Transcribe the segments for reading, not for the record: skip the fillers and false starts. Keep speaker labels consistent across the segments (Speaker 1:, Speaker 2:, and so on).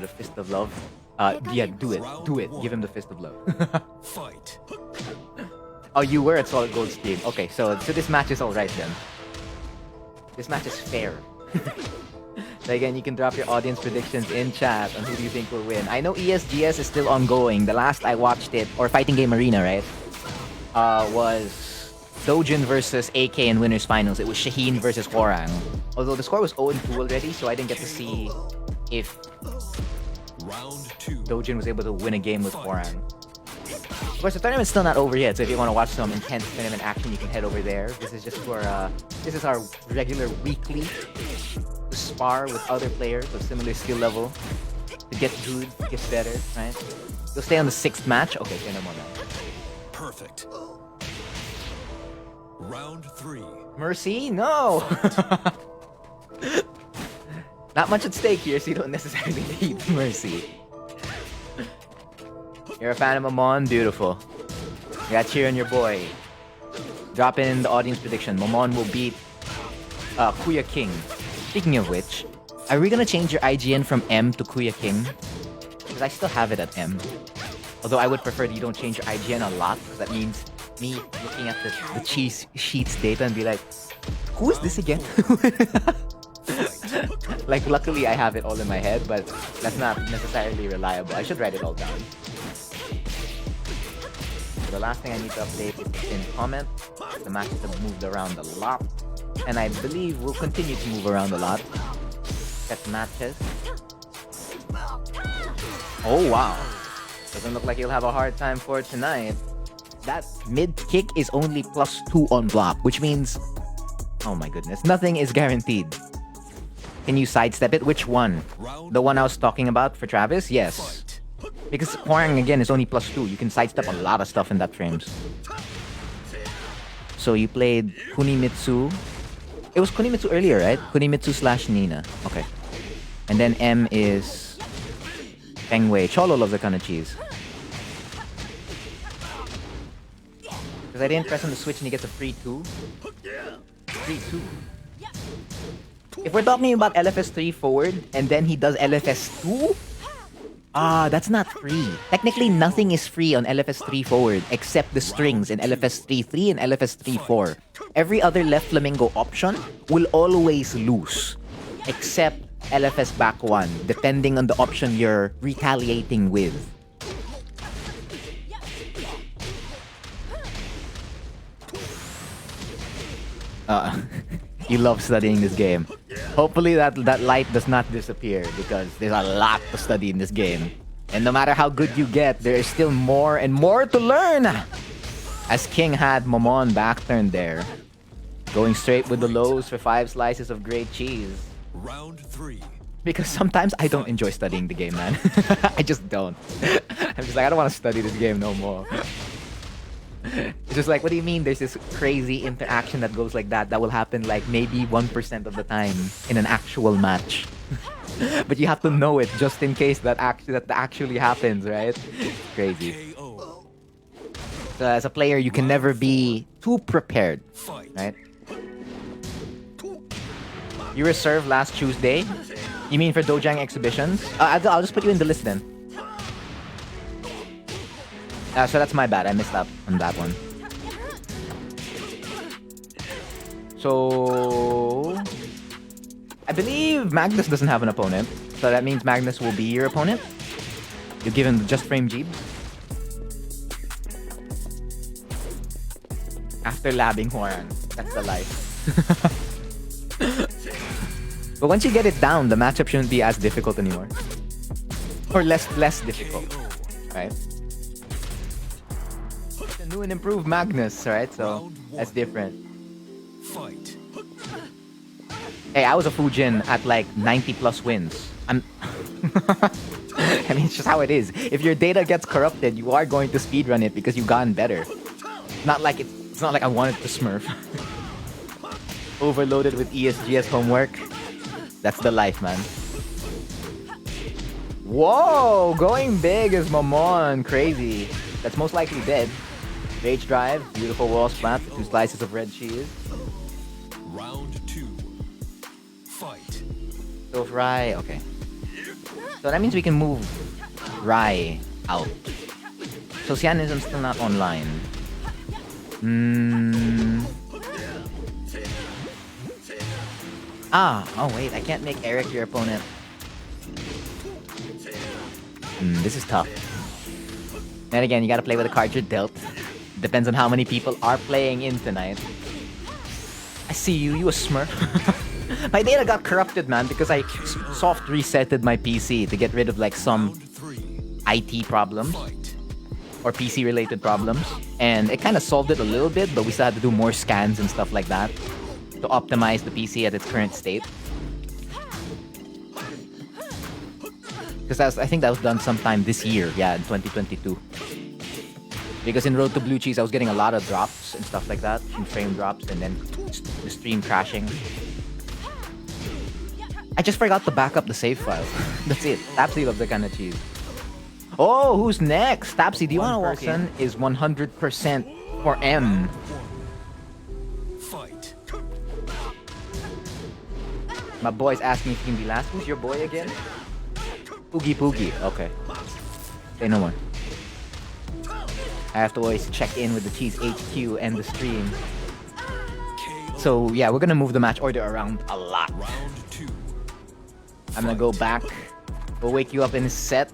Speaker 1: the fist of love. Yeah, do it. Do it. Give him the fist of love.
Speaker 2: Fight.
Speaker 1: Oh, you were at Solid Gold stream. Okay, so this match is alright then. This match is fair. So again, you can drop your audience predictions in chat on who do you think will win. I know ESGS is still ongoing. The last I watched it, or Fighting Game Arena, right? Was Dojang versus AK in winners finals. It was Shaheen versus Hwarang. Although the score was 0-2 already, so I didn't get to see if Dojang was able to win a game with Hwarang. Of course, the tournament's still not over yet, so if you want to watch some intense tournament action, you can head over there. This is just for this is our regular weekly to spar with other players of similar skill level to get good, get better, right? You'll stay on the 6th match. Okay, say no more now.
Speaker 2: Perfect. Round 3.
Speaker 1: Mercy? No! Not much at stake here, so you don't necessarily need Mercy. You're a fan of Momon? Beautiful. You got cheer on your boy. Drop in the audience prediction. Momon will beat Kuya King. Speaking of which, are we gonna change your IGN from M to Kuya King? Because I still have it at M. Although I would prefer that you don't change your IGN a lot, because that means me looking at the cheese sheets data and be like, who is this again? Like, luckily I have it all in my head, but that's not necessarily reliable. I should write it all down. So the last thing I need to update is in comment. The matches have moved around a lot, and I believe we'll continue to move around a lot. Set matches. Oh wow. Doesn't look like you'll have a hard time for it tonight. That mid kick is only +2 on block, which means... Oh my goodness, nothing is guaranteed. Can you sidestep it? Which one? The one I was talking about for Travis? Yes. Because Hwarang again is only +2. You can sidestep a lot of stuff in that frames. So you played Kunimitsu. It was Kunimitsu earlier, right? Kunimitsu / Nina. Okay. And then M is Feng. Cholo loves that kind of cheese. Because I didn't press on the switch and he gets a free 2. Free 2. If we're talking about LFS 3 forward and then he does LFS 2, that's not free. Technically, nothing is free on LFS 3 forward except the strings in LFS 3-3 and LFS 3-4. Every other left flamingo option will always lose except LFS back 1, depending on the option you're retaliating with. You love studying this game. Hopefully that light does not disappear, because there's a lot to study in this game. And no matter how good you get, there is still more and more to learn! As King had Momon back turned there. Going straight with the lows for 5 slices of great cheese.
Speaker 2: Round 3.
Speaker 1: Because sometimes I don't enjoy studying the game, man. I just don't. I'm just like, I don't want to study this game no more. It's just like, what do you mean there's this crazy interaction that goes like that will happen like maybe 1% of the time in an actual match? But you have to know it just in case that actually happens, right? Crazy. So as a player, you can never be too prepared, right? You were served last Tuesday? You mean for Dojang exhibitions? I'll just put you in the list then. So that's my bad. I missed out on that one. So... I believe Magnus doesn't have an opponent. So that means Magnus will be your opponent. You give him the Just Frame Jeeb. After labbing Hwarang. That's the life. But once you get it down, the matchup shouldn't be as difficult anymore. Or less difficult. Right? It's a new and improved Magnus, right? So that's different.
Speaker 2: Fight.
Speaker 1: Hey, I was a Fujin at like 90+ wins. I mean, it's just how it is. If your data gets corrupted, you are going to speedrun it because you've gotten better. It's not like I wanted to smurf. Overloaded with ESGS homework. That's the life, man. Whoa! Going big is Momon. Crazy. That's most likely dead. Rage drive. Beautiful wall splat. 2 slices of red cheese.
Speaker 2: Round 2. Fight.
Speaker 1: So fry. Okay. So that means we can move Rai out. So Cyanism's still not online. Oh wait, I can't make Eric your opponent. This is tough. Then again, you gotta play with the cards you're dealt. Depends on how many people are playing in tonight. I see you, you a smurf. My data got corrupted, man, because I soft resetted my PC to get rid of like some IT problems or PC related problems, and it kind of solved it a little bit, but we still had to do more scans and stuff like that to optimize the PC at its current state. Because I think that was done sometime this year, yeah, in 2022. Because in Road to Blue Cheese, I was getting a lot of drops and stuff like that, and frame drops, and then the stream crashing. I just forgot to back up the save file. That's it. Tapsy loves that kind of cheese. Oh, who's next? Tapsy, do you want to walk in? Is 100% for M.
Speaker 2: Fight.
Speaker 1: My boy's asking if he can be last. Who's your boy again? Poogie. Okay. Say no more. I have to always check in with the Cheese HQ and the stream. So yeah, we're gonna move the match order around a lot.
Speaker 2: Round 2.
Speaker 1: I'm gonna go back. We'll wake you up in his set.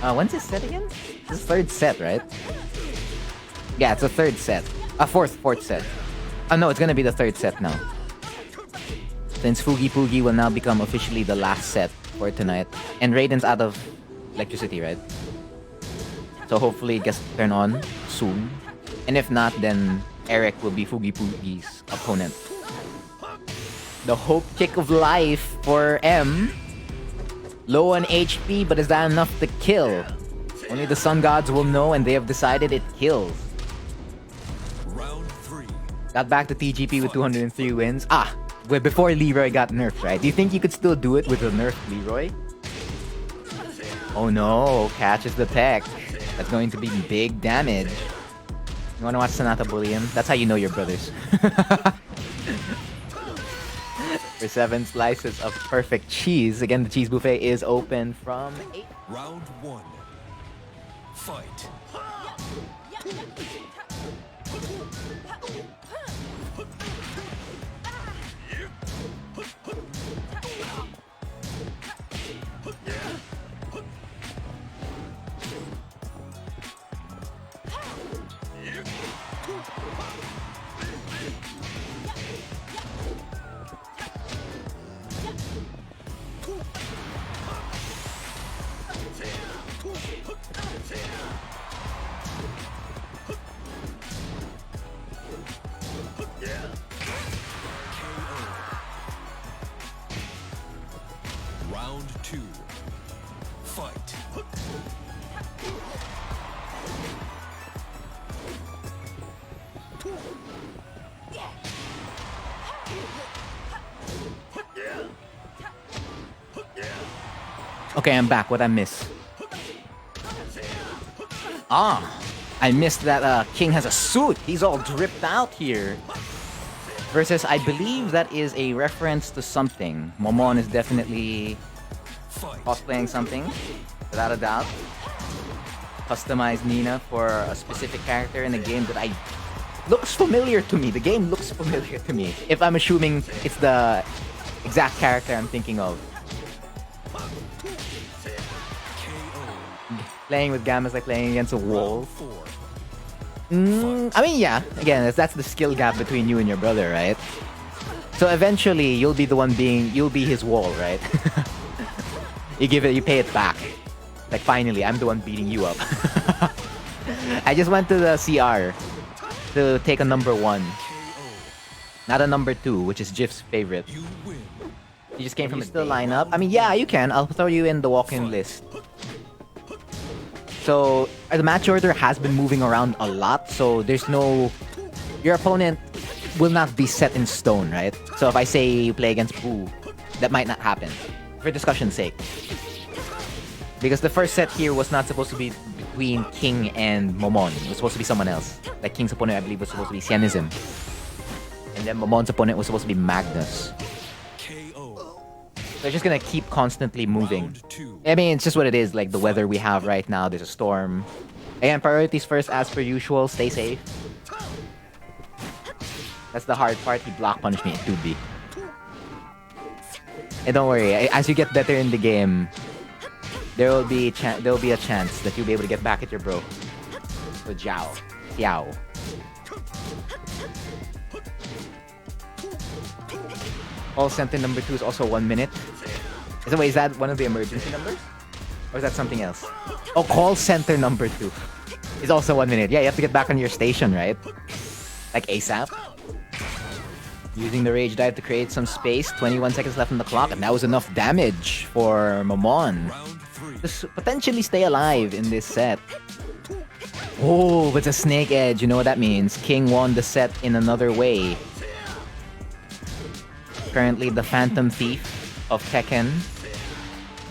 Speaker 1: When's his set again? This is third set, right? Yeah, it's a third set. Fourth set. Oh no, it's gonna be the third set now. Since Poogie will now become officially the last set for tonight. And Raiden's out of electricity, right? So hopefully it gets turned on soon. And if not, then Eric will be Poogie's opponent. The hope kick of life for M. Low on HP, but is that enough to kill? Only the Sun Gods will know, and they have decided it kills.
Speaker 2: Round 3.
Speaker 1: Got back to TGP with 203 wins. Before Leroy got nerfed, right? Do you think you could still do it with a nerfed Leroy? Oh no, catches the tech. That's going to be big damage. You wanna watch Sonata bully him? That's how you know your brothers. For 7 slices of perfect cheese. Again, the cheese buffet is open from 8.
Speaker 2: Round 1. Fight. Round 2. Fight.
Speaker 1: Okay, I'm back. What'd I miss? I missed that King has a suit. He's all dripped out here. Versus, I believe that is a reference to something. Momon is definitely cosplaying something, without a doubt. Customized Nina for a specific character in the game that looks familiar to me. The game looks familiar to me. If I'm assuming it's the exact character I'm thinking of. Playing with Gamma is like playing against a wall. I mean, yeah. Again, that's the skill gap between you and your brother, right? So eventually, you'll be his wall, right? You pay it back. Like finally, I'm the one beating you up. I just went to the CR to take a number 1, not a number 2, which is Jif's favorite. You just came from the lineup. I mean, yeah, you can. I'll throw you in the walk-in list. So, the match order has been moving around a lot, so there's no... Your opponent will not be set in stone, right? So if I say you play against Pooh, that might not happen. For discussion's sake. Because the first set here was not supposed to be between King and Momon. It was supposed to be someone else. Like King's opponent, I believe, was supposed to be Cyanism. And then Momon's opponent was supposed to be Magnus.
Speaker 2: KO.
Speaker 1: They're just gonna keep constantly moving.
Speaker 2: Round 2.
Speaker 1: I mean, it's just what it is, like the weather we have right now. There's a storm. Again, priorities first as per usual. Stay safe. That's the hard part. He block punched me in 2B. And don't worry, as you get better in the game, there will be a chance that you'll be able to get back at your bro. So Xiao. Call center number 2 is also 1 minute. Is that one of the emergency numbers? Or is that something else? Oh, call center number 2 is also 1 minute. Yeah, you have to get back on your station, right? Like ASAP. Using the rage dive to create some space. 21 seconds left on the clock, and that was enough damage for Momon
Speaker 2: Round 3.
Speaker 1: to potentially stay alive in this set. Oh, it's a snake edge. You know what that means. King won the set in another way. Currently the Phantom Thief of Tekken,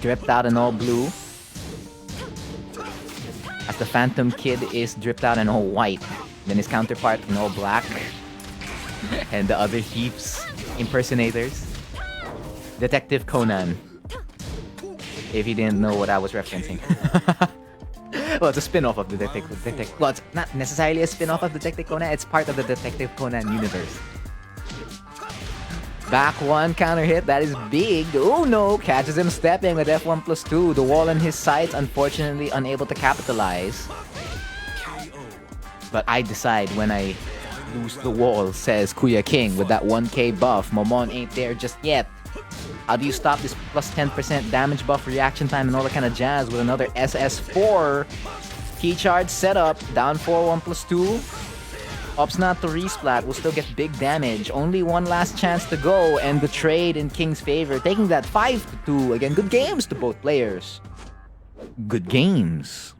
Speaker 1: dripped out in all blue. As the Phantom Kid is dripped out in all white. Then his counterpart in all black. And the other thieves, impersonators. Detective Conan. If you didn't know what I was referencing. Well, it's a spin-off of the Detective. Well, it's not necessarily a spin-off of Detective Conan. It's part of the Detective Conan universe. Back one counter hit. That is big. Oh no! Catches him stepping with F1+2. The wall in his sights, unfortunately unable to capitalize. But I decide when I lose the wall, says Kuya King with that 1k buff. Momon ain't there just yet. How do you stop this plus 10% damage buff, reaction time, and all that kind of jazz with another SS4? Key charge setup. Down 4, 1+2. Opts not to resplat. Will still get big damage. Only one last chance to go, and the trade in King's favor. Taking that 5-2. Again, good games to both players. Good games.